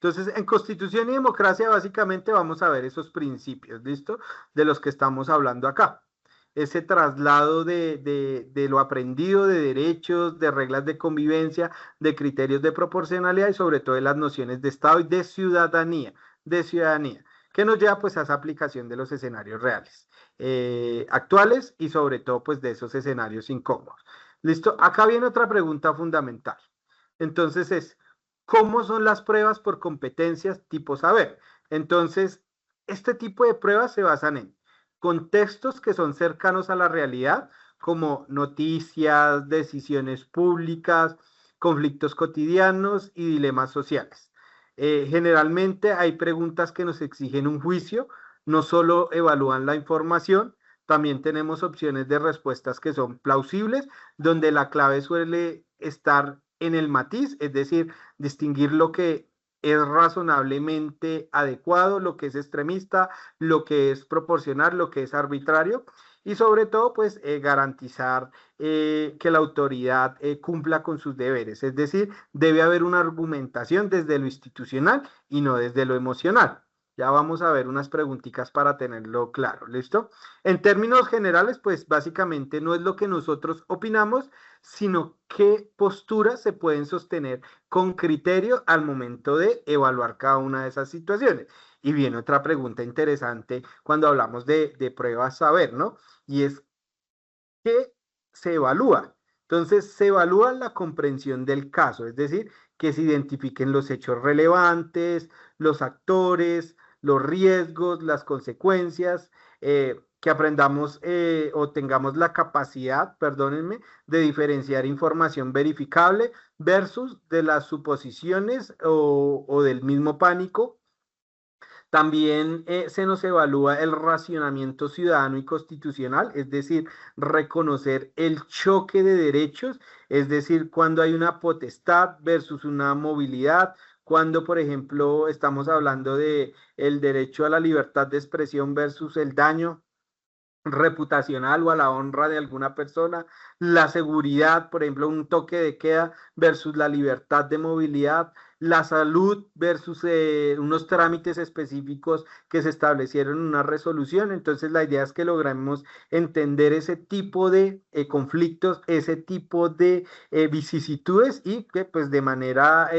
Entonces, en Constitución y democracia básicamente vamos a ver esos principios, ¿listo? De los que estamos hablando acá. Ese traslado de lo aprendido, de derechos, de reglas de convivencia, de criterios de proporcionalidad y sobre todo de las nociones de Estado y de ciudadanía, que nos lleva pues a esa aplicación de los escenarios reales, actuales y sobre todo pues de esos escenarios incómodos. ¿Listo? Acá viene otra pregunta fundamental. Entonces es, ¿cómo son las pruebas por competencias tipo saber? Entonces, este tipo de pruebas se basan en contextos que son cercanos a la realidad, como noticias, decisiones públicas, conflictos cotidianos y dilemas sociales. Generalmente hay preguntas que nos exigen un juicio, no solo evalúan la información, también tenemos opciones de respuestas que son plausibles, donde la clave suele estar en el matiz, es decir, distinguir lo que es razonablemente adecuado, lo que es extremista, lo que es proporcional, lo que es arbitrario y sobre todo pues garantizar que la autoridad cumpla con sus deberes, es decir, debe haber una argumentación desde lo institucional y no desde lo emocional. Ya vamos a ver unas preguntitas para tenerlo claro, ¿listo? En términos generales, pues básicamente no es lo que nosotros opinamos, sino qué posturas se pueden sostener con criterio al momento de evaluar cada una de esas situaciones. Y viene otra pregunta interesante cuando hablamos de pruebas saber, ¿no? Y es, ¿qué se evalúa? Entonces, se evalúa la comprensión del caso, es decir, que se identifiquen los hechos relevantes, los actores, los riesgos, las consecuencias, que aprendamos o tengamos la capacidad, perdónenme, de diferenciar información verificable versus de las suposiciones o del mismo pánico. También se nos evalúa el racionamiento ciudadano y constitucional, es decir, reconocer el choque de derechos, es decir, cuando hay una potestad versus una movilidad, cuando, por ejemplo, estamos hablando de el derecho a la libertad de expresión versus el daño reputacional o a la honra de alguna persona, la seguridad, por ejemplo, un toque de queda versus la libertad de movilidad, la salud versus unos trámites específicos que se establecieron en una resolución. Entonces, la idea es que logremos entender ese tipo de conflictos, ese tipo de vicisitudes y que pues de manera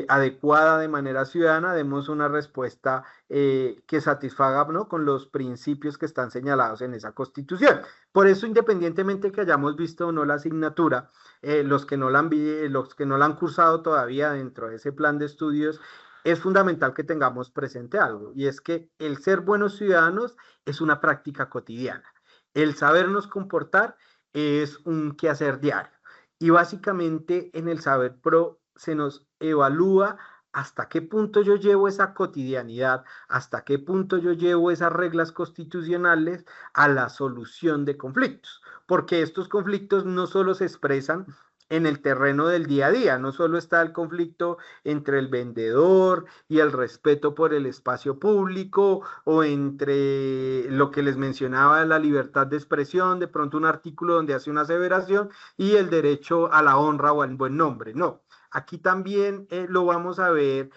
adecuada, de manera ciudadana, demos una respuesta que satisfaga, ¿no?, con los principios que están señalados en esa constitución. Por eso, independientemente que hayamos visto o no la asignatura, los que no la han cursado todavía dentro de ese plan de estudios, es fundamental que tengamos presente algo, y es que el ser buenos ciudadanos es una práctica cotidiana. El sabernos comportar es un quehacer diario. Y básicamente en el saber pro se nos evalúa hasta qué punto yo llevo esa cotidianidad, hasta qué punto yo llevo esas reglas constitucionales a la solución de conflictos, porque estos conflictos no solo se expresan en el terreno del día a día, no solo está el conflicto entre el vendedor y el respeto por el espacio público o entre lo que les mencionaba de la libertad de expresión, de pronto un artículo donde hace una aseveración y el derecho a la honra o al buen nombre, no. Aquí también lo vamos a ver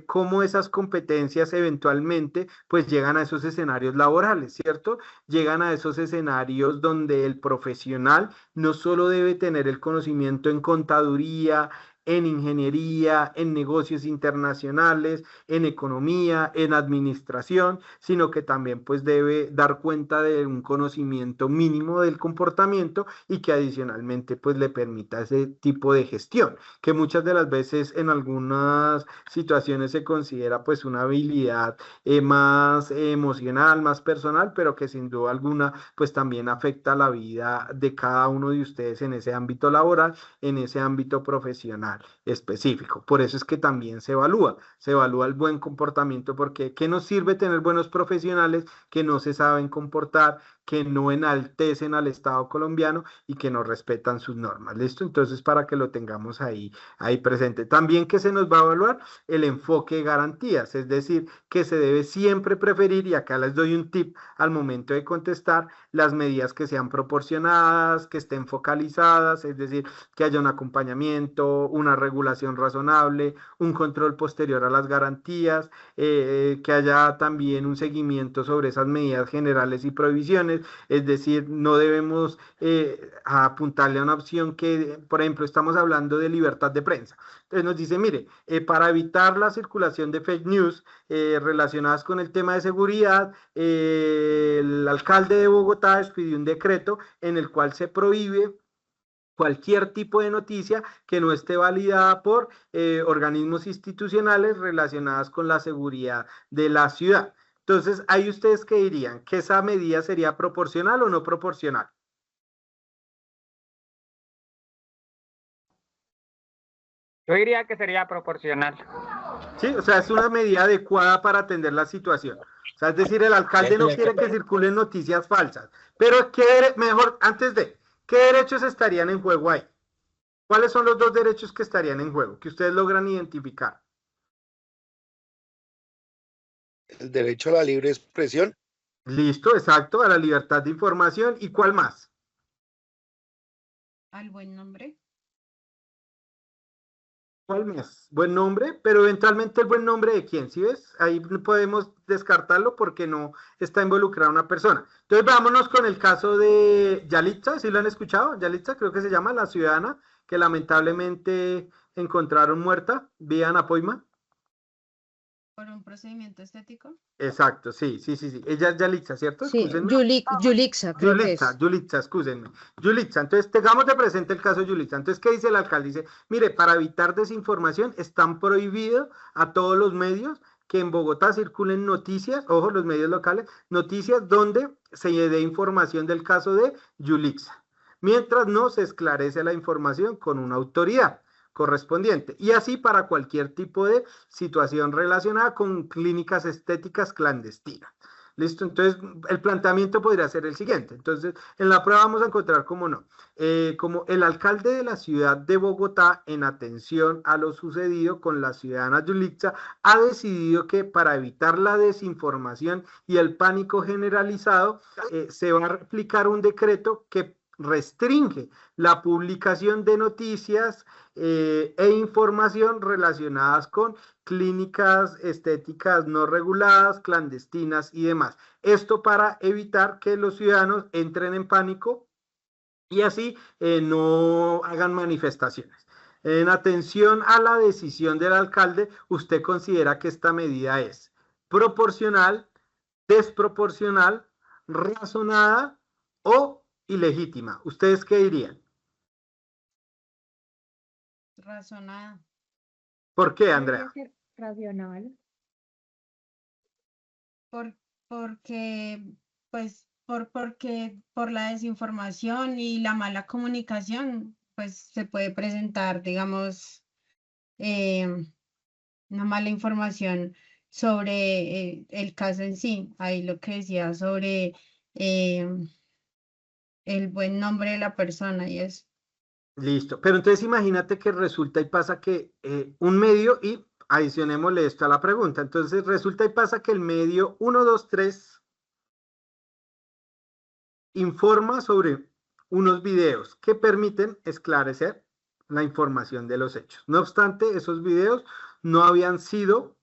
cómo esas competencias eventualmente pues llegan a esos escenarios laborales, ¿cierto? Llegan a esos escenarios donde el profesional no solo debe tener el conocimiento en contaduría, en ingeniería, en negocios internacionales, en economía, en administración, sino que también pues debe dar cuenta de un conocimiento mínimo del comportamiento y que adicionalmente pues le permita ese tipo de gestión, que muchas de las veces en algunas situaciones se considera pues una habilidad más emocional, más personal, pero que sin duda alguna pues también afecta la vida de cada uno de ustedes en ese ámbito laboral, en ese ámbito profesional específico. Por eso es que también se evalúa el buen comportamiento, porque ¿qué nos sirve tener buenos profesionales que no se saben comportar? que no enaltecen al Estado colombiano y que no respetan sus normas. ¿Listo? Entonces, para que lo tengamos ahí presente. También que se nos va a evaluar el enfoque de garantías, es decir, que se debe siempre preferir, y acá les doy un tip al momento de contestar, las medidas que sean proporcionadas, que estén focalizadas, es decir, que haya un acompañamiento, una regulación razonable, un control posterior a las garantías, que haya también un seguimiento sobre esas medidas generales y prohibiciones, es decir, no debemos apuntarle a una opción que, por ejemplo, estamos hablando de libertad de prensa. Entonces nos dice, mire, para evitar la circulación de fake news relacionadas con el tema de seguridad, el alcalde de Bogotá expidió un decreto en el cual se prohíbe cualquier tipo de noticia que no esté validada por organismos institucionales relacionadas con la seguridad de la ciudad. Entonces, ahí ustedes qué dirían, que esa medida sería proporcional o no proporcional. Yo diría que sería proporcional. Sí, o sea, es una medida adecuada para atender la situación. O sea, es decir, el alcalde no quiere que circulen noticias falsas, pero mejor, antes de, ¿qué derechos estarían en juego ahí? ¿Cuáles son los dos derechos que estarían en juego, que ustedes logran identificar? El derecho a la libre expresión. Listo, exacto, a la libertad de información. ¿Y cuál más? Al buen nombre. ¿Cuál más? Buen nombre, pero eventualmente el buen nombre de quién, ¿sí ves? Ahí podemos descartarlo porque no está involucrada una persona. Entonces vámonos con el caso de Yalitza, ¿sí lo han escuchado? Yalitza creo que se llama, la ciudadana que lamentablemente encontraron muerta vía Anapoima. ¿Por un procedimiento estético? Exacto, sí. Ella es Yalitza, ¿cierto? Sí, Excúsenme. Yulixa, creo que es. Yulitza, excúsenme. Yulitza, entonces tengamos de presente el caso de Yulitza. Entonces, ¿qué dice el alcalde? Dice, mire, para evitar desinformación, están prohibidos a todos los medios que en Bogotá circulen noticias, ojo, los medios locales, noticias donde se dé información del caso de Yulitza, mientras no se esclarece la información con una autoridad correspondiente. Y así para cualquier tipo de situación relacionada con clínicas estéticas clandestinas. ¿Listo? Entonces, el planteamiento podría ser el siguiente. Entonces, en la prueba vamos a encontrar cómo no. Como el alcalde de la ciudad de Bogotá, en atención a lo sucedido con la ciudadana Yulitza, ha decidido que para evitar la desinformación y el pánico generalizado, se va a aplicar un decreto que restringe la publicación de noticias e información relacionadas con clínicas estéticas no reguladas, clandestinas y demás. Esto para evitar que los ciudadanos entren en pánico y así no hagan manifestaciones. En atención a la decisión del alcalde, ¿usted considera que esta medida es proporcional, desproporcional, razonada o ilegítima? ¿Ustedes qué dirían? Razonada. ¿Por qué, Andrea? Debería ser racional. Porque, pues, porque por la desinformación y la mala comunicación, pues se puede presentar, digamos, eh, una mala información sobre el caso en sí. Ahí lo que decía sobre eh, el buen nombre de la persona y eso. Listo. Pero entonces imagínate que resulta y pasa que un medio, y adicionémosle esto a la pregunta, entonces resulta y pasa que el medio 123 informa sobre unos videos que permiten esclarecer la información de los hechos. No obstante, esos videos no habían sido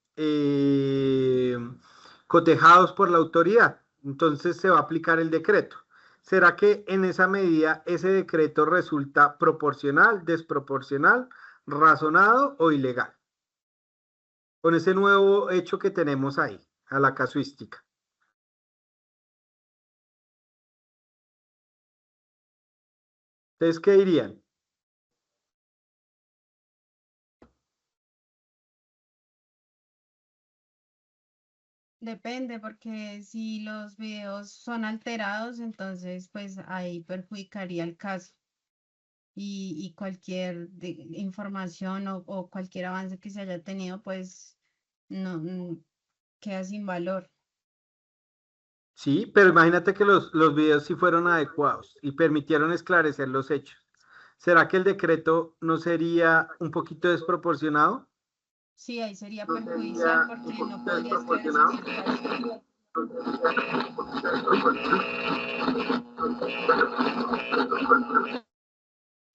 cotejados por la autoridad. Entonces se va a aplicar el decreto. ¿Será que en esa medida ese decreto resulta proporcional, desproporcional, razonado o ilegal? Con ese nuevo hecho que tenemos ahí, a la casuística. ¿Ustedes qué dirían? Depende, porque si los videos son alterados, entonces pues ahí perjudicaría el caso y cualquier información o cualquier avance que se haya tenido, pues no queda sin valor. Sí, pero imagínate que los videos sí fueron adecuados y permitieron esclarecer los hechos. ¿Será que el decreto no sería un poquito desproporcionado? Sí, ahí sería No perjudicial sería un porque no poquito podría desproporcionado. esclarecer el caso.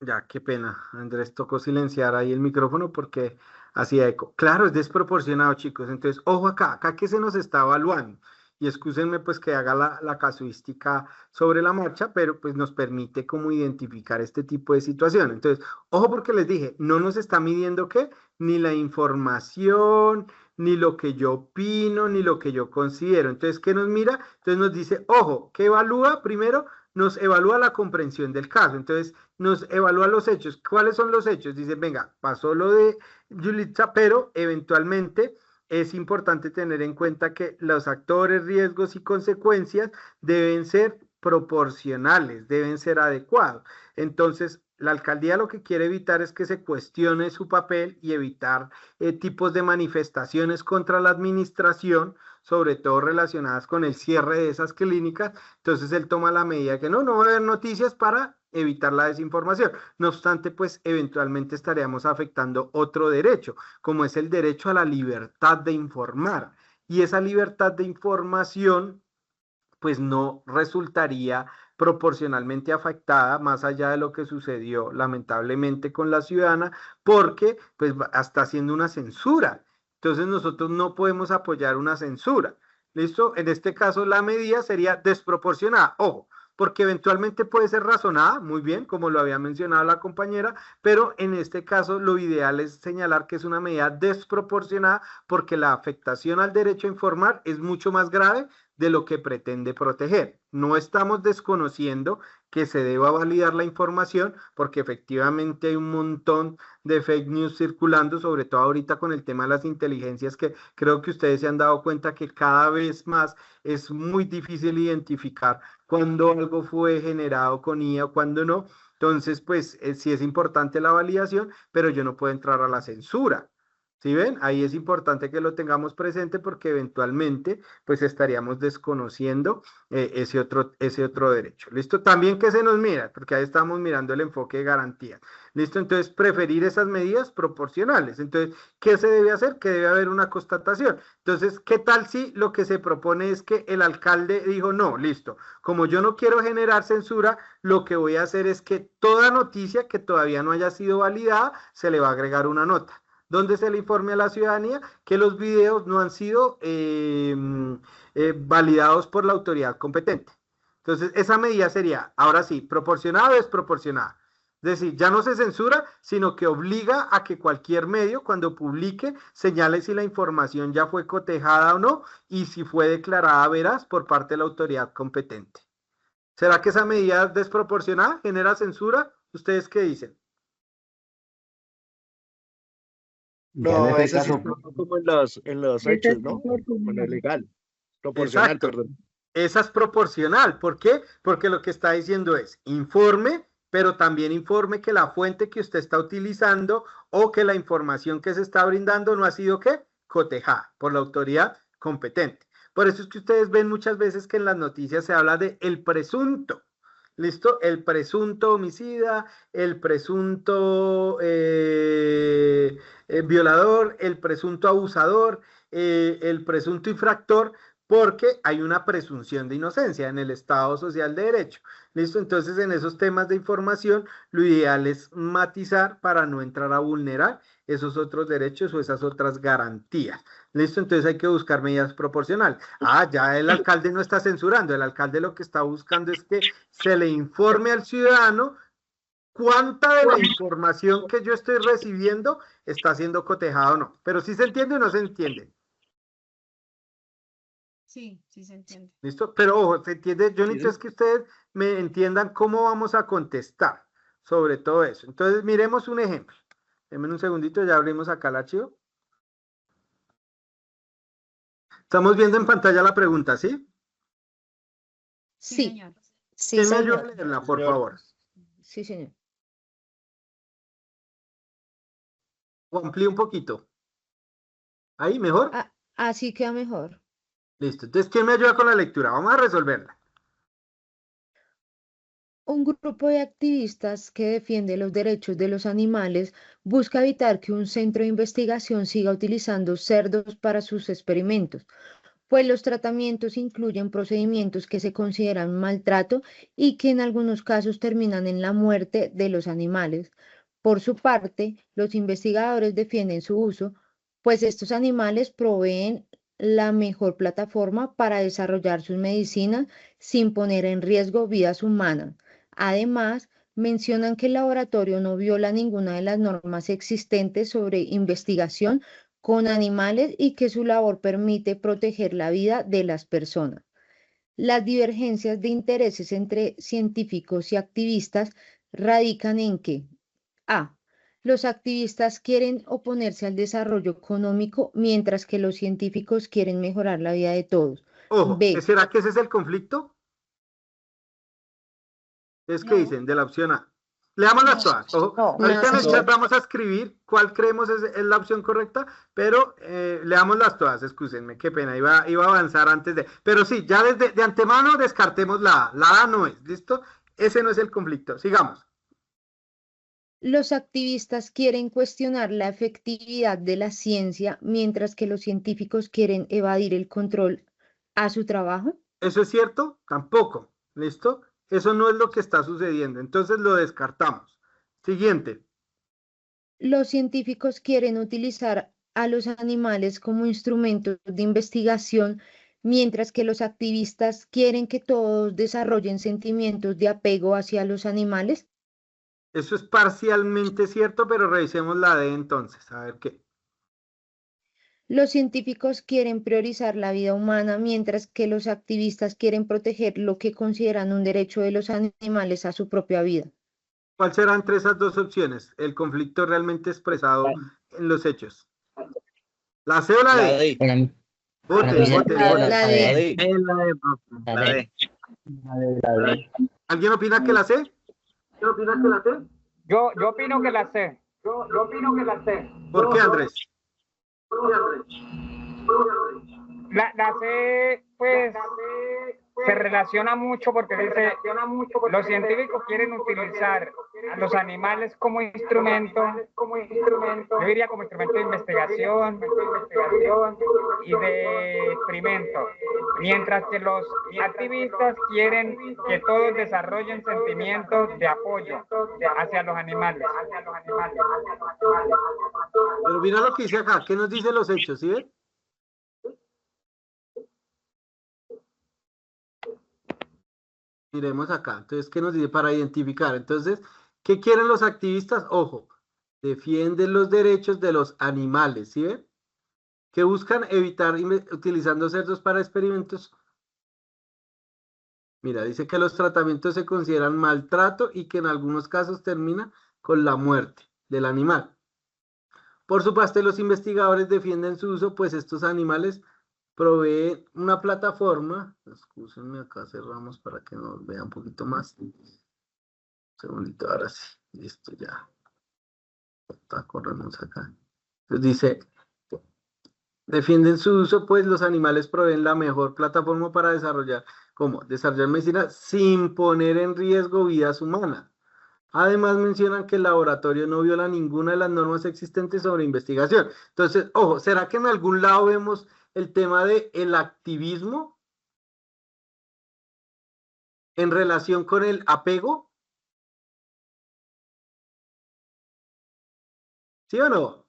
Ya, qué pena. Andrés tocó silenciar ahí el micrófono porque hacía eco. Claro, es desproporcionado, chicos. Entonces, ojo acá que se nos está evaluando. Y excúsenme pues que haga la casuística sobre la marcha, pero pues nos permite como identificar este tipo de situación. Entonces, ojo porque les dije, no nos está midiendo qué, ni la información, ni lo que yo opino, ni lo que yo considero. Entonces, ¿qué nos mira? Entonces nos dice, ojo, ¿qué evalúa? Primero, nos evalúa la comprensión del caso. Entonces, nos evalúa los hechos. ¿Cuáles son los hechos? Dice, venga, pasó lo de Yulitza, pero eventualmente es importante tener en cuenta que los actores, riesgos y consecuencias deben ser proporcionales, deben ser adecuados. Entonces, la alcaldía lo que quiere evitar es que se cuestione su papel y evitar tipos de manifestaciones contra la administración, sobre todo relacionadas con el cierre de esas clínicas. Entonces él toma la medida que no va a haber noticias para evitar la desinformación. No obstante, pues eventualmente estaríamos afectando otro derecho, como es el derecho a la libertad de informar. Y esa libertad de información pues no resultaría proporcionalmente afectada más allá de lo que sucedió lamentablemente con la ciudadana, porque pues está haciendo una censura. Entonces nosotros no podemos apoyar una censura. ¿Listo? En este caso la medida sería desproporcionada. Ojo, porque eventualmente puede ser razonada, muy bien, como lo había mencionado la compañera, pero en este caso lo ideal es señalar que es una medida desproporcionada porque la afectación al derecho a informar es mucho más grave de lo que pretende proteger. No estamos desconociendo que se deba validar la información porque efectivamente hay un montón de fake news circulando, sobre todo ahorita con el tema de las inteligencias, que creo que ustedes se han dado cuenta que cada vez más es muy difícil identificar cuándo algo fue generado con IA o cuándo no. Entonces, pues sí es importante la validación, pero yo no puedo entrar a la censura. ¿Sí ven? Ahí es importante que lo tengamos presente porque eventualmente pues estaríamos desconociendo ese otro derecho. ¿Listo? También que se nos mira, porque ahí estamos mirando el enfoque de garantía. ¿Listo? Entonces, preferir esas medidas proporcionales. Entonces, ¿qué se debe hacer? Que debe haber una constatación. Entonces, ¿qué tal si lo que se propone es que el alcalde dijo, no, listo, como yo no quiero generar censura, lo que voy a hacer es que toda noticia que todavía no haya sido validada, se le va a agregar una nota donde se le informe a la ciudadanía que los videos no han sido validados por la autoridad competente. Entonces, esa medida sería, ahora sí, proporcionada o desproporcionada. Es decir, ya no se censura, sino que obliga a que cualquier medio, cuando publique, señale si la información ya fue cotejada o no y si fue declarada veraz por parte de la autoridad competente. ¿Será que esa medida desproporcionada genera censura? ¿Ustedes qué dicen? Ya en No, ese ese sí caso, está como en los Ese hechos, es ¿no? Bueno, proporcional. legal, proporcional, Exacto. perdón. Esa es proporcional. ¿Por qué? Porque lo que está diciendo es informe, pero también informe que la fuente que usted está utilizando o que la información que se está brindando no ha sido ¿qué? Cotejada por la autoridad competente. Por eso es que ustedes ven muchas veces que en las noticias se habla de el presunto. ¿Listo? El presunto homicida, el presunto violador, el presunto abusador, el presunto infractor, porque hay una presunción de inocencia en el Estado Social de Derecho. ¿Listo? Entonces, en esos temas de información, lo ideal es matizar para no entrar a vulnerar esos otros derechos o esas otras garantías. ¿Listo? Entonces hay que buscar medidas proporcionales. Ah, ya el alcalde no está censurando, el alcalde lo que está buscando es que se le informe al ciudadano cuánta de la información que yo estoy recibiendo está siendo cotejada o no. Pero si se entiende o no se entiende. Sí, sí se entiende. ¿Listo? Pero ojo, ¿se entiende? Yo Sí, necesito sí. es que ustedes me entiendan cómo vamos a contestar sobre todo eso. Entonces, miremos un ejemplo. Denme un segundito, ya abrimos acá el archivo. Estamos viendo en pantalla la pregunta, ¿sí? Sí, Sí, señor. sí, ¿Quién me ayuda a señor. leerla, Sí, por señor. favor? Sí, señor. O amplíe un poquito. ¿Ahí, mejor? Ah, así queda mejor. Listo. Entonces, ¿quién me ayuda con la lectura? Vamos a resolverla. Un grupo de activistas que defiende los derechos de los animales busca evitar que un centro de investigación siga utilizando cerdos para sus experimentos, pues los tratamientos incluyen procedimientos que se consideran maltrato y que en algunos casos terminan en la muerte de los animales. Por su parte, los investigadores defienden su uso, pues estos animales proveen la mejor plataforma para desarrollar sus medicinas sin poner en riesgo vidas humanas. Además, mencionan que el laboratorio no viola ninguna de las normas existentes sobre investigación con animales y que su labor permite proteger la vida de las personas. Las divergencias de intereses entre científicos y activistas radican en que A. Los activistas quieren oponerse al desarrollo económico mientras que los científicos quieren mejorar la vida de todos. Ojo, B. ¿será que ese es el conflicto? Es que No. dicen de la opción A. Leamos las todas. Ojo. Ahorita en el chat vamos a escribir cuál creemos es la opción correcta, pero leamos las todas, excúsenme, qué pena, iba a avanzar antes de. Pero sí, ya desde de antemano descartemos la A. La A no es, ¿listo? Ese no es el conflicto. Sigamos. Los activistas quieren cuestionar la efectividad de la ciencia mientras que los científicos quieren evadir el control a su trabajo. ¿Eso es cierto? Tampoco. ¿Listo? Eso no es lo que está sucediendo. Entonces lo descartamos. Siguiente. Los científicos quieren utilizar a los animales como instrumentos de investigación, mientras que los activistas quieren que todos desarrollen sentimientos de apego hacia los animales. Eso es parcialmente cierto, pero revisemos la D entonces, a ver qué. Los científicos quieren priorizar la vida humana, mientras que los activistas quieren proteger lo que consideran un derecho de los animales a su propia vida. ¿Cuál será entre esas dos opciones el conflicto realmente expresado en los hechos? ¿La C o la D? Voten. La D. ¿Alguien opina que la C? Yo opino que la C. Yo opino que la C. ¿Por qué, Andrés? La C, pues, se relaciona mucho porque dice, los científicos quieren utilizar a los animales como instrumento, yo diría como instrumento de investigación y de experimento, mientras que los activistas quieren que todos desarrollen sentimientos de apoyo hacia los animales. Pero mira lo que dice acá, ¿qué nos dicen los hechos? ¿Sí ven? Miremos acá, entonces, ¿qué nos dice para identificar? Entonces, ¿qué quieren los activistas? Ojo, defienden los derechos de los animales, ¿sí ven? Que buscan evitar utilizando cerdos para experimentos. Mira, dice que los tratamientos se consideran maltrato y que en algunos casos termina con la muerte del animal. Por su parte, los investigadores defienden su uso, pues estos animales provee una plataforma, excúsenme, acá cerramos para que nos vea un poquito más. Un segundito, ahora sí, listo ya. Corremos acá. Entonces dice, defienden su uso, pues los animales proveen la mejor plataforma para desarrollar, ¿cómo? Desarrollar medicina sin poner en riesgo vidas humanas. Además mencionan que el laboratorio no viola ninguna de las normas existentes sobre investigación. Entonces, ojo, ¿será que en algún lado vemos el tema de el activismo en relación con el apego? ¿Sí o no?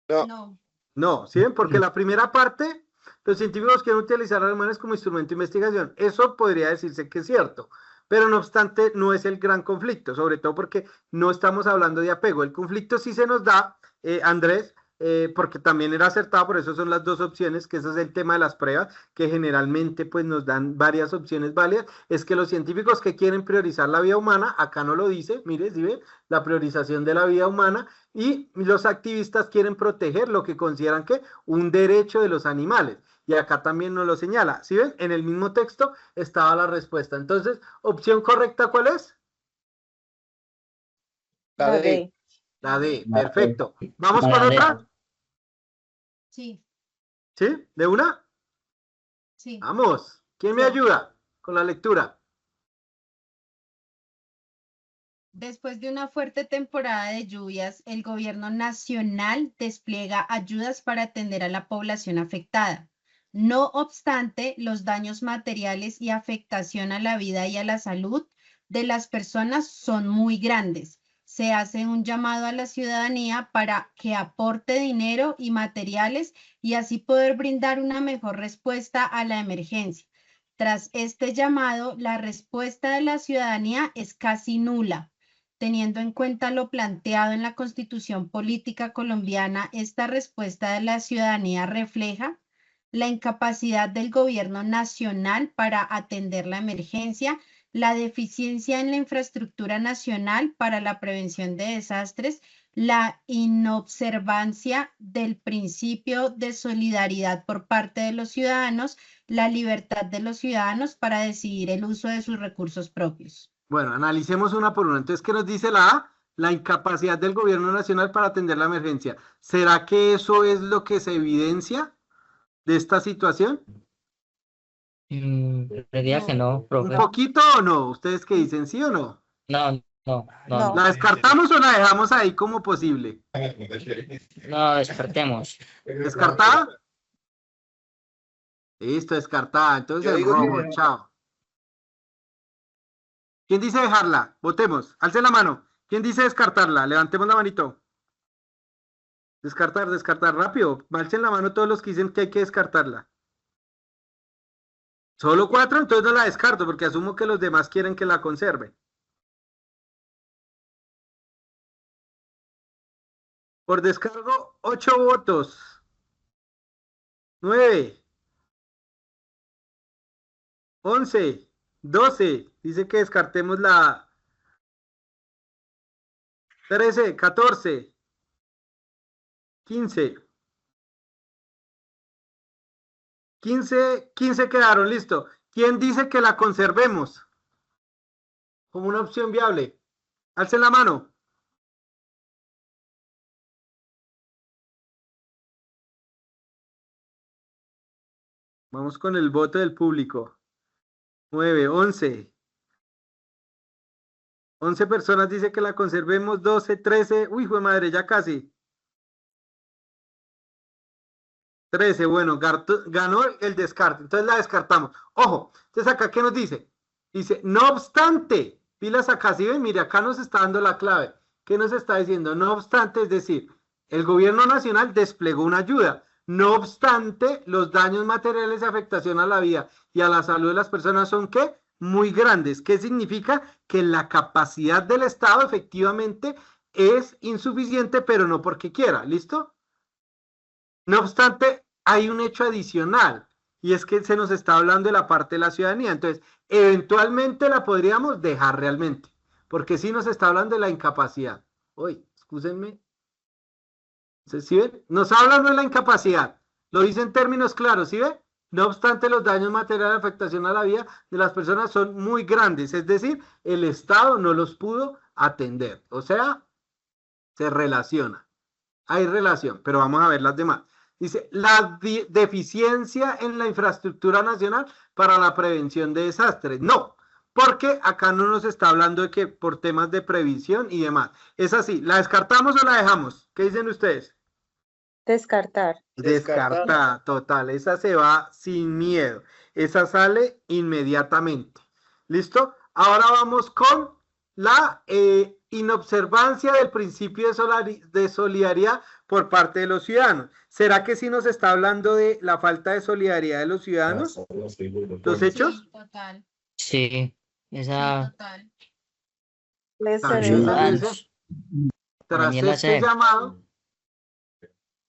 No. No, ¿sí ven? Porque la primera parte, los científicos quieren utilizar a los animales como instrumento de investigación. Eso podría decirse que es cierto, pero no obstante no es el gran conflicto, sobre todo porque no estamos hablando de apego. El conflicto sí se nos da, Andrés, porque también era acertado, por eso son las dos opciones, que ese es el tema de las pruebas, que generalmente pues nos dan varias opciones válidas, es que los científicos que quieren priorizar la vida humana, acá no lo dice, mire, ¿sí ve? La priorización de la vida humana, y los activistas quieren proteger lo que consideran que un derecho de los animales. Y acá también nos lo señala. ¿Sí ven? En el mismo texto estaba la respuesta. Entonces, opción correcta, ¿cuál es? La D. La D, perfecto. ¿Vamos con otra? Sí. ¿Sí? ¿De una? Sí. Vamos, ¿quién me ayuda con la lectura? Después de una fuerte temporada de lluvias, el gobierno nacional despliega ayudas para atender a la población afectada. No obstante, los daños materiales y afectación a la vida y a la salud de las personas son muy grandes. Se hace un llamado a la ciudadanía para que aporte dinero y materiales y así poder brindar una mejor respuesta a la emergencia. Tras este llamado, la respuesta de la ciudadanía es casi nula. Teniendo en cuenta lo planteado en la Constitución Política colombiana, esta respuesta de la ciudadanía refleja la incapacidad del gobierno nacional para atender la emergencia, la deficiencia en la infraestructura nacional para la prevención de desastres, la inobservancia del principio de solidaridad por parte de los ciudadanos, la libertad de los ciudadanos para decidir el uso de sus recursos propios. Bueno, analicemos una por una. Entonces, ¿qué nos dice la A? La incapacidad del gobierno nacional para atender la emergencia. ¿Será que eso es lo que se evidencia de esta situación? Diría que no, ¿Un profe. poquito o no? ¿Ustedes qué dicen, sí o no? No. ¿La descartamos o la dejamos ahí como posible? No, despertemos. ¿Descartada? Listo, descartada. Entonces Yo el digo rojo, chao. ¿Quién dice dejarla? Votemos. Alce la mano. ¿Quién dice descartarla? Levantemos la manito. Descartar, descartar. Rápido. Alcen la mano todos los que dicen que hay que descartarla. ¿Solo 4? Entonces no la descarto porque asumo que los demás quieren que la conserve. Por descargo, 8 votos. 9. 11. 12. Dice que descartemos la 13, 14. 15. 15 quedaron, listo. ¿Quién dice que la conservemos como una opción viable? Alce la mano. Vamos con el voto del público. 9, 11. 11 personas dice que la conservemos. 12, 13. Uy, fue madre, ya casi. 13, bueno, ganó el descarte. Entonces la descartamos. Ojo, entonces acá, ¿qué nos dice? Dice, no obstante, pilas acá, ¿sí ven? Mire, acá nos está dando la clave. ¿Qué nos está diciendo? No obstante, es decir, el gobierno nacional desplegó una ayuda. No obstante, los daños materiales y afectación a la vida y a la salud de las personas son, ¿qué? Muy grandes. ¿Qué significa? Que la capacidad del Estado efectivamente es insuficiente, pero no porque quiera. ¿Listo? No obstante, hay un hecho adicional y es que se nos está hablando de la parte de la ciudadanía. Entonces, eventualmente la podríamos dejar realmente, porque sí nos está hablando de la incapacidad. Oye, excúsenme. ¿Sí ven? Nos habla no de la incapacidad, lo dice en términos claros, ¿sí ven? No obstante, los daños materiales y afectación a la vida de las personas son muy grandes, es decir, el Estado no los pudo atender. O sea, se relaciona. Hay relación, pero vamos a ver las demás. Dice, la deficiencia en la infraestructura nacional para la prevención de desastres. No, porque acá no nos está hablando de que por temas de previsión y demás. Es así, ¿la descartamos o la dejamos? ¿Qué dicen ustedes? Descartar. Descartada, total. Esa se va sin miedo. Esa sale inmediatamente. ¿Listo? Ahora vamos con la inobservancia del principio de solidaridad por parte de los ciudadanos. ¿Será que sí nos está hablando de la falta de solidaridad de los ciudadanos? ¿Los hechos? Sí, total. Sí, esa. Total. Ciudadanos. Tras También la este sé. llamado,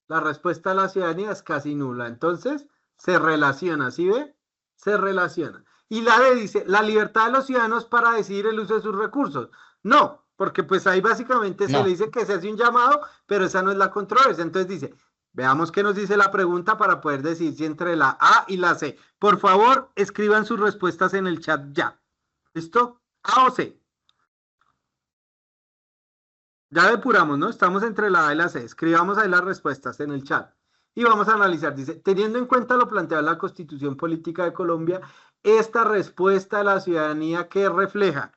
la respuesta de la ciudadanía es casi nula. Entonces, se relaciona, ¿sí ve? Se relaciona. Y la D dice, la libertad de los ciudadanos para decidir el uso de sus recursos. No, porque pues ahí básicamente se le dice que se hace un llamado, pero esa no es la controversia. Entonces dice, veamos qué nos dice la pregunta para poder decir si entre la A y la C. Por favor, escriban sus respuestas en el chat ya. ¿Listo? A o C. Ya depuramos, ¿no? Estamos entre la A y la C. Escribamos ahí las respuestas en el chat. y vamos a analizar. Dice, teniendo en cuenta lo planteado en la Constitución Política de Colombia, esta respuesta a la ciudadanía que refleja.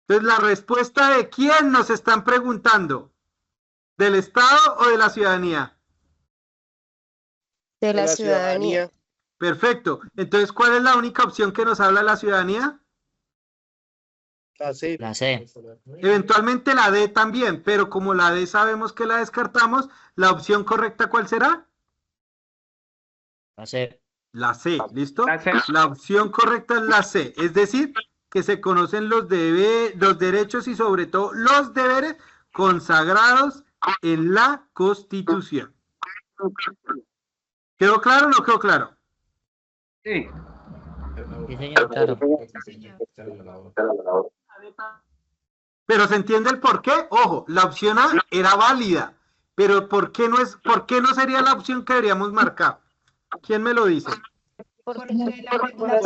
Entonces, ¿la respuesta de quién nos están preguntando? ¿Del Estado o de la ciudadanía? De la ciudadanía. Perfecto. Entonces, ¿cuál es la única opción que nos habla la ciudadanía? La C. La C. Eventualmente la D también, pero como la D sabemos que la descartamos, ¿la opción correcta cuál será? La C. La C, ¿listo? La C. La opción correcta es la C, es decir, que se conocen los derechos y sobre todo los deberes consagrados en la Constitución. ¿Quedó claro o no quedó claro? Sí. Sí, señor, claro. Pero se entiende el por qué. Ojo, la opción A era válida, pero ¿por qué no sería la opción que deberíamos marcar? ¿Quién me lo dice? Porque la pregunta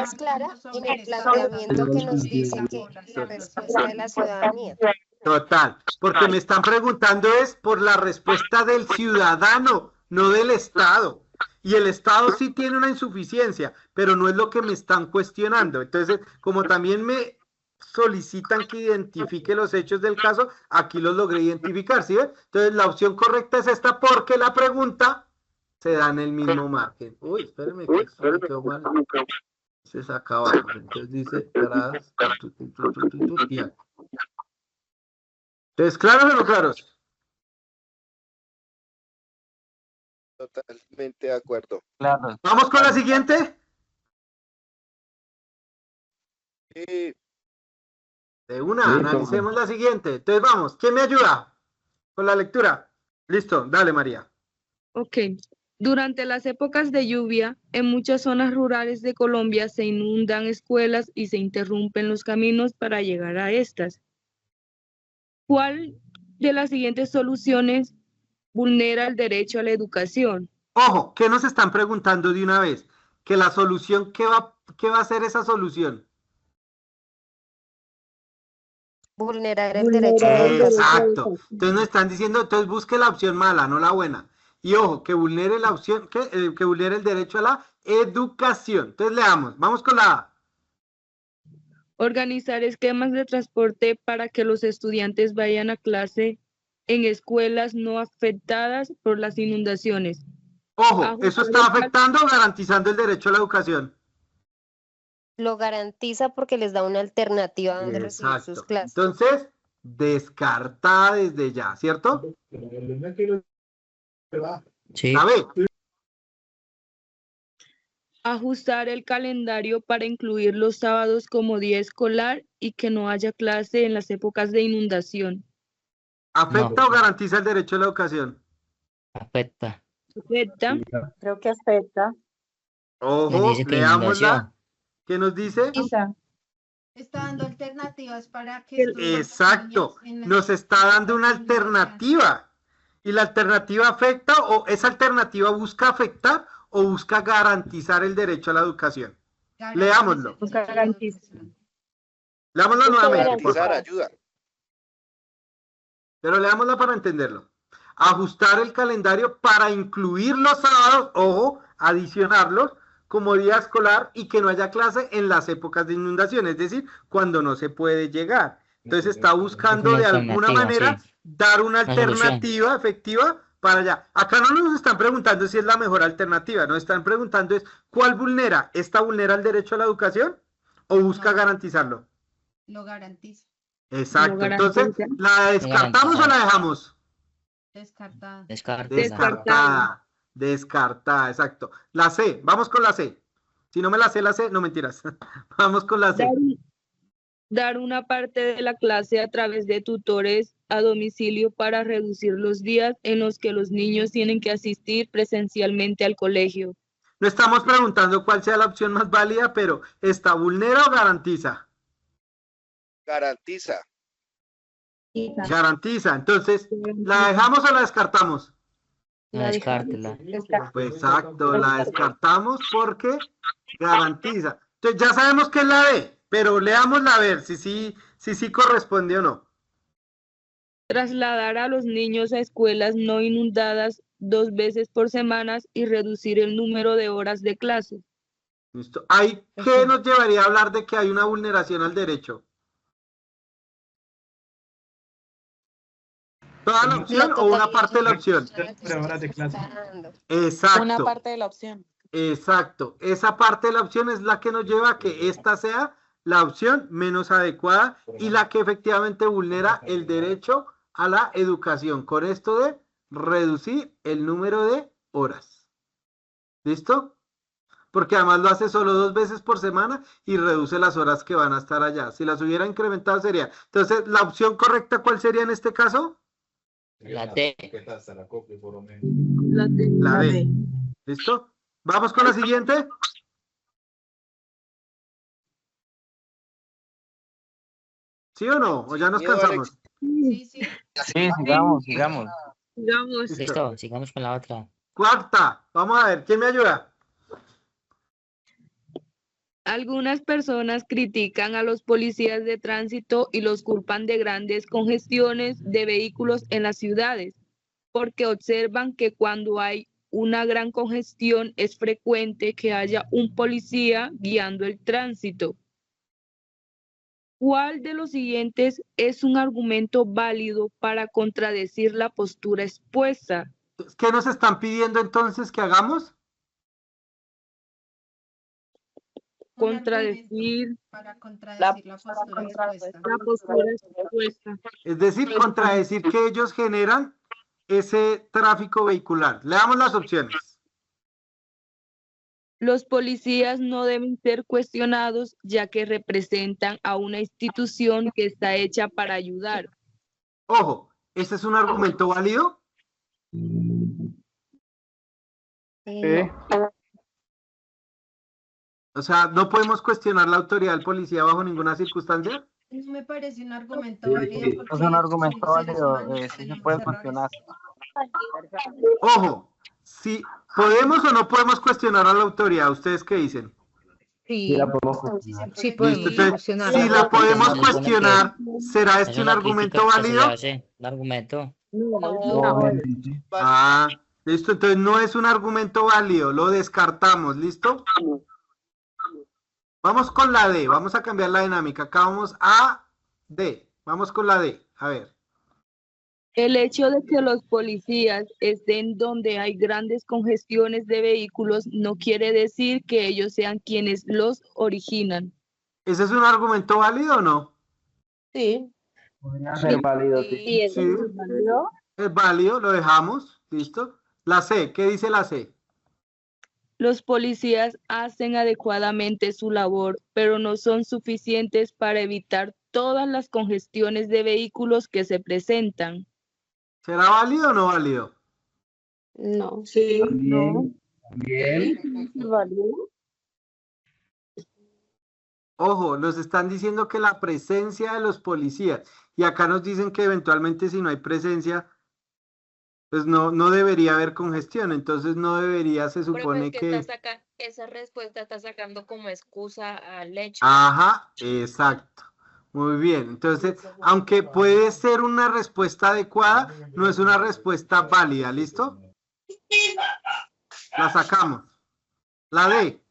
es clara en el planteamiento que nos dice que la respuesta de la ciudadanía. Total, porque me están preguntando es por la respuesta del ciudadano, no del Estado. Y el Estado sí tiene una insuficiencia, pero no es lo que me están cuestionando. Entonces, como también me solicitan que identifique los hechos del caso, aquí los logré identificar, ¿sí ven? Entonces, la opción correcta es esta porque la pregunta se da en el mismo margen. Uy, espérenme que esto me quedó mal. Se saca abajo. Entonces dice, tras, ya. Entonces, ¿claros o no claros? Totalmente de acuerdo. Claro. ¿Vamos con la siguiente? De una, analicemos la siguiente. Entonces vamos, ¿quién me ayuda con la lectura? Listo, dale María. Ok. Durante las épocas de lluvia, en muchas zonas rurales de Colombia se inundan escuelas y se interrumpen los caminos para llegar a estas. ¿Cuál de las siguientes soluciones vulnera el derecho a la educación? Ojo, ¿qué nos están preguntando de una vez? Que la solución, ¿qué va a hacer esa solución? Vulnerar el derecho a la educación. Exacto. Entonces nos están diciendo, entonces busque la opción mala, no la buena. Y ojo, que vulnere la opción, que vulnere el derecho a la educación. Entonces leamos, vamos con la A. Organizar esquemas de transporte para que los estudiantes vayan a clase en escuelas no afectadas por las inundaciones. Ojo, ¿eso está afectando o garantizando el derecho a la educación? Lo garantiza porque les da una alternativa donde recibir sus clases. Entonces, descartada desde ya, ¿cierto? Sí. A ver, Ajustar el calendario para incluir los sábados como día escolar y que no haya clase en las épocas de inundación. ¿afecta No. o garantiza el derecho a la educación? Afecta. ¿Afecta? Creo que afecta. Ojo, Dice que leámosla. inundación. ¿Qué nos dice? Está dando alternativas para que Exacto, nos está dando una alternativa. ¿Y la alternativa afecta o esa alternativa busca afectar o busca garantizar el derecho a la educación? Leámoslo. Leámoslo nuevamente, por Garantizar favor. ayuda. Pero leámosla para entenderlo. Ajustar el calendario para incluir los sábados, ojo, adicionarlos como día escolar y que no haya clase en las épocas de inundación, es decir, cuando no se puede llegar. Entonces está buscando de alguna manera dar una alternativa efectiva para allá. Acá no nos están preguntando si es la mejor alternativa, nos están preguntando es ¿cuál vulnera? ¿Esta vulnera el derecho a la educación o busca garantizarlo? Lo garantiza. Exacto, Lo entonces, garantiza. ¿la descartamos o la dejamos? Descartada. Descartada, descartada, exacto. La C, vamos con la C. Si no me la sé, no mentiras. Vamos con la C. Dar una parte de la clase a través de tutores a domicilio para reducir los días en los que los niños tienen que asistir presencialmente al colegio. No estamos preguntando cuál sea la opción más válida, pero ¿esta vulnera o garantiza? Garantiza. Garantiza. Entonces, ¿la dejamos o la descartamos? No, descártela. Pues exacto, la descartamos porque garantiza. Entonces ya sabemos que es la D, pero leámosla a ver si sí corresponde o no. Trasladar a los niños a escuelas no inundadas 2 veces por semana y reducir el número de horas de clase. ¿Listo? ¿Qué nos llevaría a hablar de que hay una vulneración al derecho? ¿Toda la opción o una parte de la opción? Exacto. Una parte de la opción. Exacto. Esa parte de la opción es la que nos lleva a que esta sea la opción menos adecuada y la que efectivamente vulnera el derecho a la educación. Con esto de reducir el número de horas. ¿Listo? Porque además lo hace solo 2 veces por semana y reduce las horas que van a estar allá. Si las hubiera incrementado sería. Entonces, ¿la opción correcta cuál sería en este caso? La D. La D. ¿Listo? Vamos con la siguiente. ¿Sí o no? ¿O ya nos cansamos? Sí, sí. Sí, sigamos. Sigamos. Listo, sigamos con la otra. Cuarta. Vamos a ver, ¿quién me ayuda? Algunas personas critican a los policías de tránsito y los culpan de grandes congestiones de vehículos en las ciudades, porque observan que cuando hay una gran congestión es frecuente que haya un policía guiando el tránsito. ¿Cuál de los siguientes es un argumento válido para contradecir la postura expuesta? ¿Qué nos están pidiendo entonces que hagamos? Contradecir para contradecir la postura expuesta. Es decir, contradecir que ellos generan ese tráfico vehicular. Leamos las opciones. Los policías no deben ser cuestionados ya que representan a una institución que está hecha para ayudar. Ojo, ¿ese es un argumento válido? O sea, ¿no podemos cuestionar la autoridad del policía bajo ninguna circunstancia? No me parece un argumento válido. Es un argumento válido, sí se puede cuestionar. Ojo, si podemos o no podemos cuestionar a la autoridad, ¿ustedes qué dicen? Sí, la podemos cuestionar. sí podemos Entonces, cuestionarla. si la podemos Se supone cuestionar, ¿será Es este un una argumento crítica que se le válido? hace, un argumento. Ah, listo, entonces no es un argumento válido, lo descartamos, ¿listo? Vamos con la D, vamos a cambiar la dinámica, acá vamos a D, vamos con la D, a ver. El hecho de que los policías estén donde hay grandes congestiones de vehículos no quiere decir que ellos sean quienes los originan. ¿Ese es un argumento válido o no? Sí. Podría ser válido, sí. Sí, es válido, lo dejamos, ¿listo? La C, ¿qué dice la C? Los policías hacen adecuadamente su labor, pero no son suficientes para evitar todas las congestiones de vehículos que se presentan. ¿Será válido o no válido? No. Sí, Bien. Ojo, nos están diciendo que la presencia de los policías, y acá nos dicen que eventualmente si no hay presencia, pues no debería haber congestión, entonces no debería, se supone que... Esa respuesta está sacando como excusa al hecho. Ajá, exacto. Muy bien, entonces, aunque puede ser una respuesta adecuada, no es una respuesta válida, ¿listo? La sacamos. La D.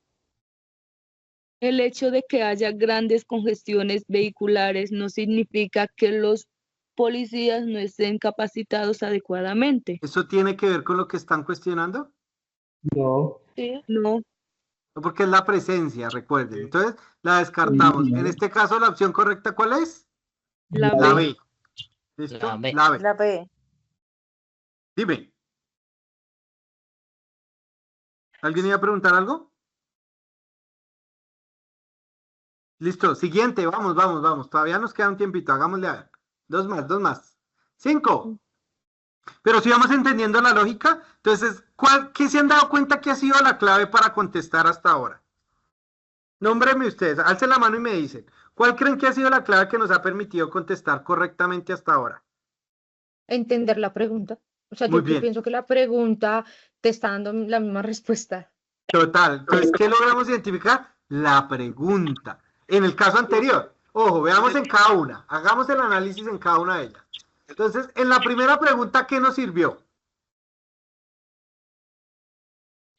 el hecho de que haya grandes congestiones vehiculares no significa que los policías no estén capacitados adecuadamente. ¿Eso tiene que ver con lo que están cuestionando? No. Sí, no. Porque es la presencia, recuerden. Entonces, la descartamos. En este caso, la opción correcta, ¿cuál es? La B. ¿Listo? La B. La B. La B. Dime. ¿Alguien iba a preguntar algo? Listo, siguiente, vamos. Todavía nos queda un tiempito, hagámosle a ver. Dos más. 5. Pero si vamos entendiendo la lógica, entonces, ¿qué se han dado cuenta que ha sido la clave para contestar hasta ahora? Nómbreme ustedes, alcen la mano y me dicen, ¿cuál creen que ha sido la clave que nos ha permitido contestar correctamente hasta ahora? Entender la pregunta. O sea, Muy yo bien. pienso que la pregunta te está dando la misma respuesta. Total. Entonces, ¿qué logramos identificar? La pregunta. En el caso anterior, ojo, veamos en cada una, hagamos el análisis en cada una de ellas. Entonces, en la primera pregunta, ¿qué nos sirvió?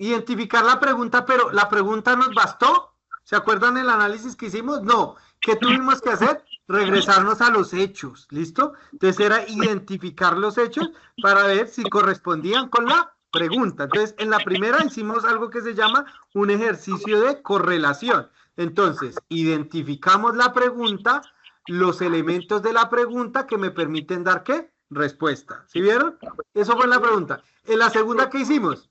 identificar la pregunta, pero ¿la pregunta nos bastó? ¿Se acuerdan el análisis que hicimos? No. ¿Qué tuvimos que hacer? Regresarnos a los hechos, ¿listo? Entonces era identificar los hechos para ver si correspondían con la pregunta. Entonces, en la primera hicimos algo que se llama un ejercicio de correlación. Entonces, identificamos la pregunta, los elementos de la pregunta que me permiten dar, ¿qué? Respuesta. ¿Sí vieron? Eso fue la pregunta. En la segunda, ¿qué hicimos?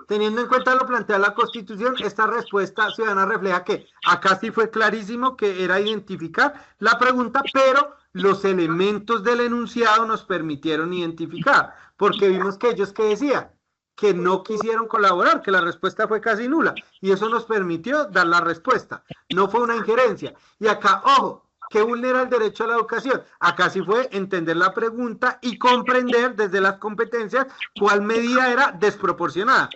Teniendo en cuenta lo plantea la Constitución, esta respuesta ciudadana refleja que acá sí fue clarísimo que era identificar la pregunta, pero los elementos del enunciado nos permitieron identificar, porque vimos que ellos, ¿qué decían? Que no quisieron colaborar, que la respuesta fue casi nula, y eso nos permitió dar la respuesta. No fue una injerencia. Y acá, ojo, que vulnera el derecho a la educación. Acá sí fue entender la pregunta y comprender desde las competencias cuál medida era desproporcionada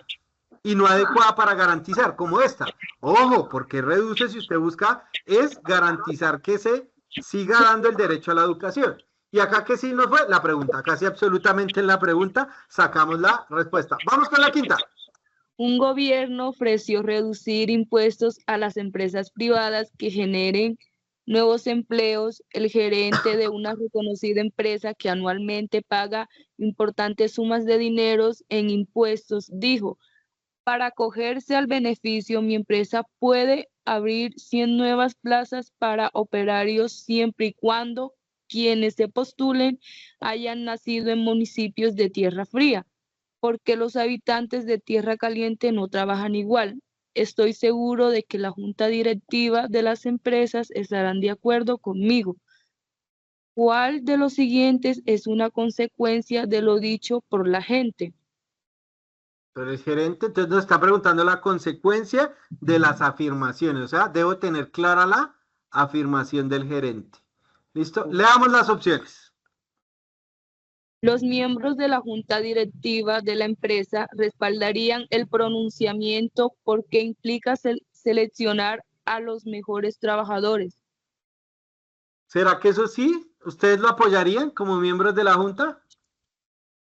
y no adecuada para garantizar, como esta. Ojo, porque reduce, si usted busca, es garantizar que se siga dando el derecho a la educación. Y acá que sí nos fue la pregunta, casi absolutamente en la pregunta sacamos la respuesta. Vamos con la quinta. Un gobierno ofreció reducir impuestos a las empresas privadas que generen nuevos empleos. El gerente de una reconocida empresa que anualmente paga importantes sumas de dineros en impuestos dijo: para acogerse al beneficio, mi empresa puede abrir 100 nuevas plazas para operarios siempre y cuando quienes se postulen hayan nacido en municipios de tierra fría, porque los habitantes de tierra caliente no trabajan igual. Estoy seguro de que la junta directiva de las empresas estarán de acuerdo conmigo. ¿Cuál de los siguientes es una consecuencia de lo dicho por la gente? Pero el gerente entonces nos está preguntando la consecuencia de las afirmaciones, o sea, debo tener clara la afirmación del gerente. ¿Listo? Leamos las opciones. Los miembros de la junta directiva de la empresa respaldarían el pronunciamiento porque implica seleccionar a los mejores trabajadores. ¿Será que eso sí? ¿Ustedes lo apoyarían como miembros de la junta?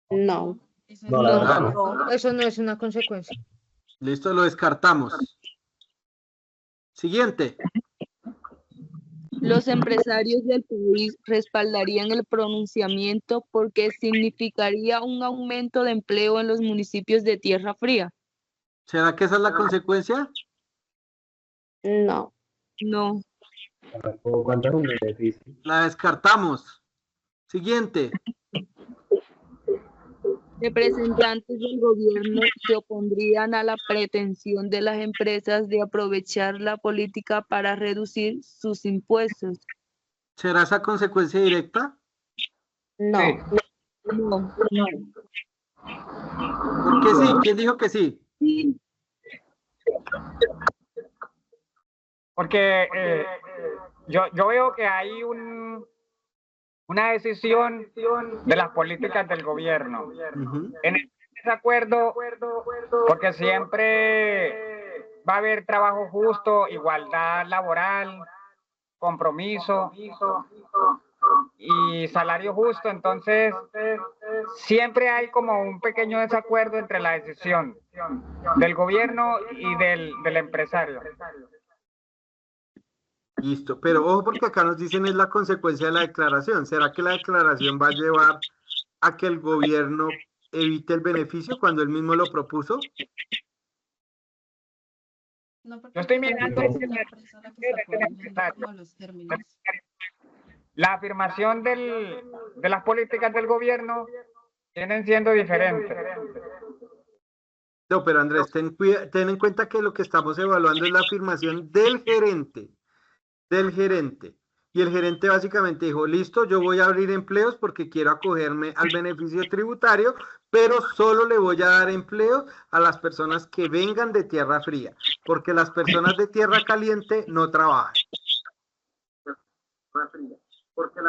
No. No, la verdad no. No, eso no es una consecuencia. Listo, lo descartamos. Siguiente. Los empresarios del país respaldarían el pronunciamiento porque significaría un aumento de empleo en los municipios de tierra fría. ¿Será que esa es la consecuencia? No. No. ¿Cuánto es un beneficio? La descartamos. Siguiente. Representantes del gobierno se opondrían a la pretensión de las empresas de aprovechar la política para reducir sus impuestos. ¿Será esa consecuencia directa? No. No. ¿Por qué sí? ¿Quién dijo que sí? Sí. Porque yo veo que hay una decisión de las políticas del gobierno. Ujú. En el desacuerdo, porque siempre va a haber trabajo justo, igualdad laboral, compromiso y salario justo. Entonces, siempre hay como un pequeño desacuerdo entre la decisión del gobierno y del empresario. Listo, pero ojo porque acá nos dicen es la consecuencia de la declaración. ¿Será que la declaración va a llevar a que el gobierno evite el beneficio cuando él mismo lo propuso? No, porque Yo estoy pues, mirando es la empresa la que está poniendo como los términos. La afirmación de las políticas del gobierno vienen siendo diferentes. No, pero Andrés, ten en cuenta que lo que estamos evaluando es la afirmación del gerente. Y el gerente básicamente dijo, listo, yo voy a abrir empleos porque quiero acogerme al beneficio tributario, pero solo le voy a dar empleo a las personas que vengan de tierra fría, porque las personas de tierra caliente no trabajan.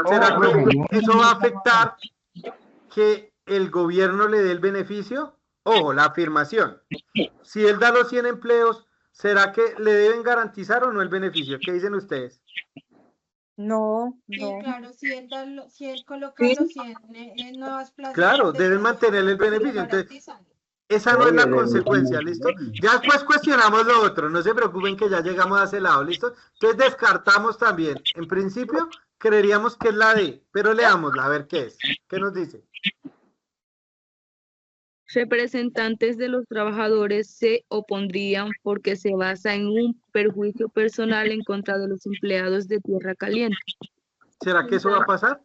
¿Será que eso va a afectar que el gobierno le dé el beneficio? Ojo, la afirmación. Si él da los 100 empleos, ¿será que le deben garantizar o no el beneficio? ¿Qué dicen ustedes? No, Sí, no. claro, si él coloca los 100 nuevas plazas. Claro, de deben trabajo, mantener el pues, se lo beneficio. Entonces, garantizan. Esa no es la consecuencia, ¿listo? Ya después cuestionamos lo otro, no se preocupen que ya llegamos a ese lado, ¿listo? Entonces descartamos también. En principio, creeríamos que es la D, pero leámosla, a ver qué es. ¿Qué nos dice? Representantes de los trabajadores se opondrían porque se basa en un perjuicio personal en contra de los empleados de Tierra Caliente. ¿Será que eso va a pasar?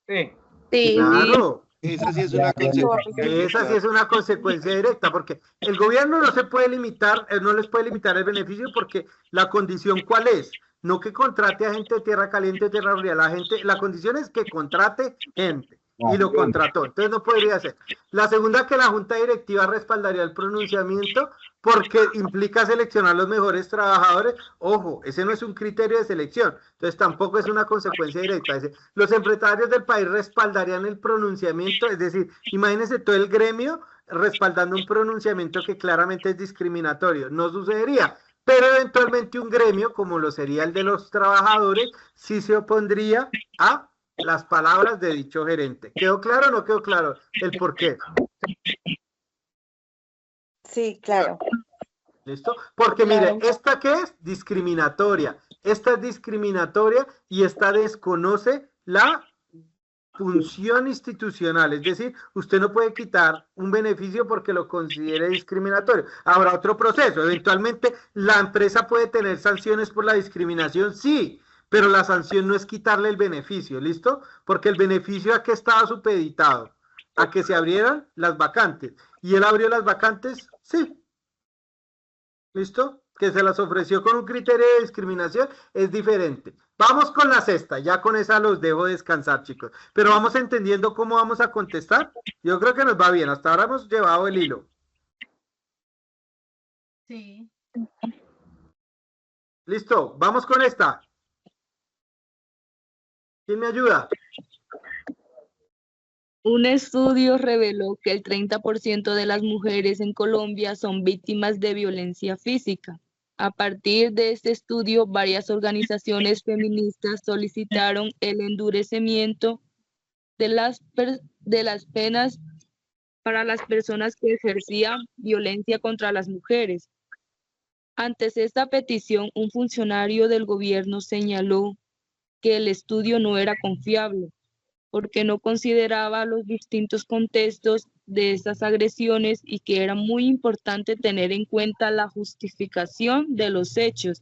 Sí. Sí. Claro. Esa sí es una consecuencia. Esa sí es una consecuencia directa, porque el gobierno no se puede limitar, no les puede limitar el beneficio, porque la condición ¿cuál es? No que contrate a gente de Tierra Caliente o Tierra Fría, la condición es que contrate gente, y lo contrató, entonces no podría ser. La segunda, que la Junta Directiva respaldaría el pronunciamiento, porque implica seleccionar los mejores trabajadores. Ojo, ese no es un criterio de selección, entonces tampoco es una consecuencia directa. Los empresarios del país respaldarían el pronunciamiento, es decir, imagínense todo el gremio respaldando un pronunciamiento que claramente es discriminatorio. No sucedería, pero eventualmente un gremio, como lo sería el de los trabajadores, sí se opondría a las palabras de dicho gerente. ¿Quedó claro o no quedó claro el por qué? Sí, claro. ¿Listo? Porque mire, ¿esta qué es? Discriminatoria. Esta es discriminatoria y esta desconoce la función institucional. Es decir, usted no puede quitar un beneficio porque lo considere discriminatorio. Habrá otro proceso. Eventualmente, ¿la empresa puede tener sanciones por la discriminación? Sí, pero la sanción no es quitarle el beneficio, ¿listo? Porque el beneficio a que estaba supeditado, a que se abrieran las vacantes. ¿Y él abrió las vacantes? Sí. ¿Listo? Que se las ofreció con un criterio de discriminación es diferente. Vamos con la sexta, ya con esa los dejo descansar, chicos. Pero vamos entendiendo cómo vamos a contestar. Yo creo que nos va bien, hasta ahora hemos llevado el hilo. Sí. Listo, vamos con esta. ¿Quién me ayuda? Un estudio reveló que el 30% de las mujeres en Colombia son víctimas de violencia física. A partir de este estudio, varias organizaciones feministas solicitaron el endurecimiento de las penas para las personas que ejercían violencia contra las mujeres. Antes esta petición, un funcionario del gobierno señaló que el estudio no era confiable, porque no consideraba los distintos contextos de estas agresiones y que era muy importante tener en cuenta la justificación de los hechos.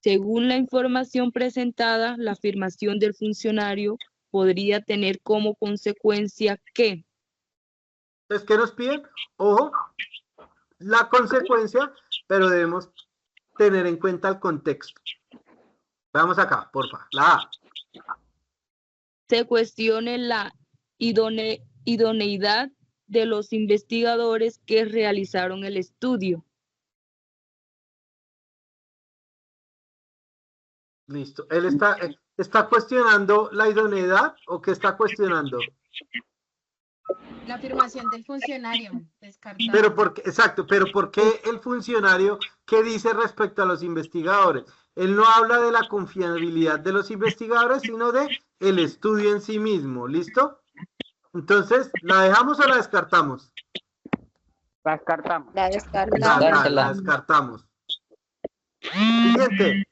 Según la información presentada, la afirmación del funcionario podría tener como consecuencia que... Entonces, ¿qué nos piden? Ojo, la consecuencia, pero debemos tener en cuenta el contexto. Vamos acá, porfa, la A. Se cuestione la idoneidad de los investigadores que realizaron el estudio. Listo. ¿Él está cuestionando la idoneidad o qué está cuestionando? La afirmación del funcionario, descartada. Pero porque, exacto, pero ¿por qué el funcionario qué dice respecto a los investigadores? Él no habla de la confiabilidad de los investigadores, sino de el estudio en sí mismo, ¿listo? Entonces, ¿la dejamos o la descartamos? La descartamos. La descartamos. La descartamos. Siguiente.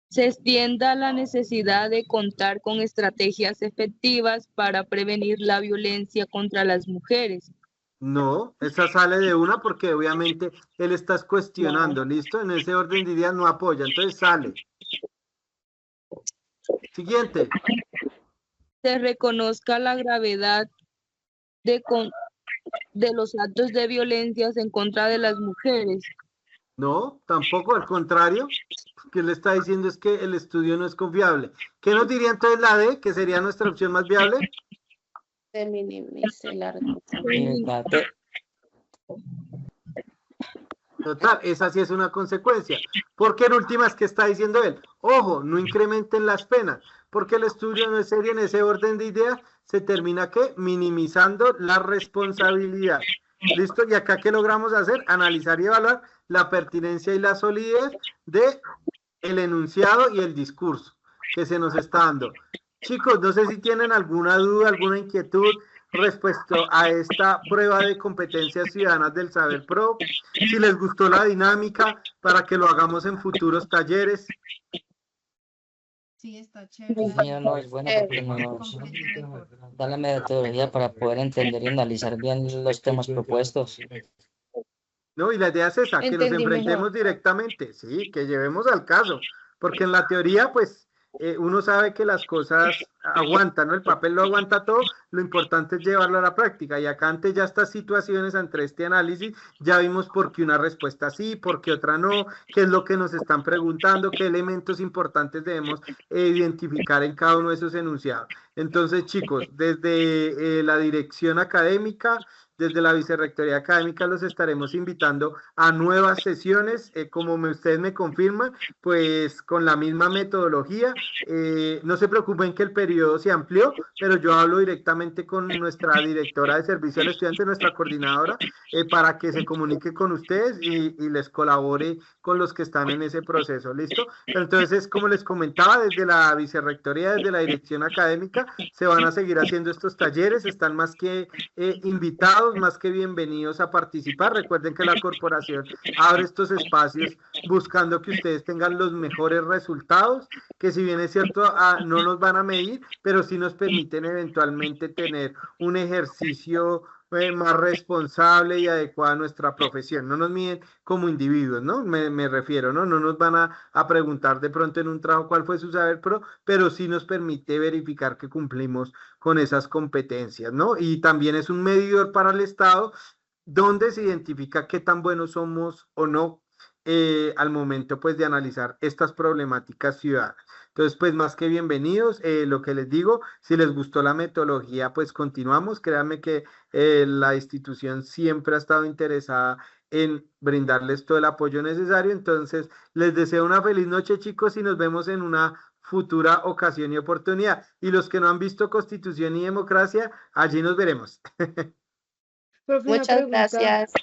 Se extienda la necesidad de contar con estrategias efectivas para prevenir la violencia contra las mujeres. No, esa sale de una porque obviamente él está cuestionando, ¿listo? En ese orden de ideas no apoya, entonces sale. Siguiente. Se reconozca la gravedad de los actos de violencia en contra de las mujeres. No, tampoco, al contrario. Lo que le está diciendo es que el estudio no es confiable. ¿Qué nos diría entonces la D, que sería nuestra opción más viable? Se minimice la Total, esa sí es una consecuencia. Porque en últimas, ¿qué está diciendo él? Ojo, no incrementen las penas, porque el estudio no es serio en ese orden de ideas, se termina ¿qué? Minimizando la responsabilidad. ¿Listo? Y acá, ¿qué logramos hacer? Analizar y evaluar la pertinencia y la solidez de el enunciado y el discurso que se nos está dando. Chicos, no sé si tienen alguna duda, alguna inquietud, respecto a esta prueba de competencias ciudadanas del Saber Pro, si les gustó la dinámica para que lo hagamos en futuros talleres. Sí, está chévere. Compañero, no es bueno porque nos da la metodología para poder entender y analizar bien los temas propuestos. No, y la idea es esa, que nos Entendí enfrentemos mejor. directamente, sí, que llevemos al caso, porque en la teoría, pues, uno sabe que las cosas aguantan, ¿no? El papel lo aguanta todo, lo importante es llevarlo a la práctica, y acá ante ya estas situaciones, ante este análisis, ya vimos por qué una respuesta sí, por qué otra no, qué es lo que nos están preguntando, qué elementos importantes debemos identificar en cada uno de esos enunciados. Entonces, chicos, desde la dirección académica, desde la Vicerrectoría Académica los estaremos invitando a nuevas sesiones, como ustedes me confirman, pues con la misma metodología. No se preocupen que el periodo se amplió, pero yo hablo directamente con nuestra directora de servicio al estudiante, nuestra coordinadora, para que se comunique con ustedes y les colabore con los que están en ese proceso, ¿listo? Entonces, como les comentaba, desde la Vicerrectoría, desde la Dirección Académica, se van a seguir haciendo estos talleres, están más que invitados, más que bienvenidos a participar. Recuerden que la corporación abre estos espacios buscando que ustedes tengan los mejores resultados, que si bien es cierto, no nos van a medir, pero sí nos permiten eventualmente tener un ejercicio más responsable y adecuado a nuestra profesión. No nos miden como individuos, ¿no? Me refiero, ¿no? No nos van a preguntar de pronto en un trabajo cuál fue su saber pro, pero sí nos permite verificar que cumplimos con esas competencias, ¿no? Y también es un medidor para el Estado donde se identifica qué tan buenos somos o no al momento, pues, de analizar estas problemáticas ciudadanas. Entonces, pues, más que bienvenidos, lo que les digo, si les gustó la metodología, pues continuamos. Créanme que la institución siempre ha estado interesada en brindarles todo el apoyo necesario. Entonces, les deseo una feliz noche, chicos, y nos vemos en una futura ocasión y oportunidad. Y los que no han visto Constitución y Democracia, allí nos veremos. Profe, una Muchas pregunta. gracias.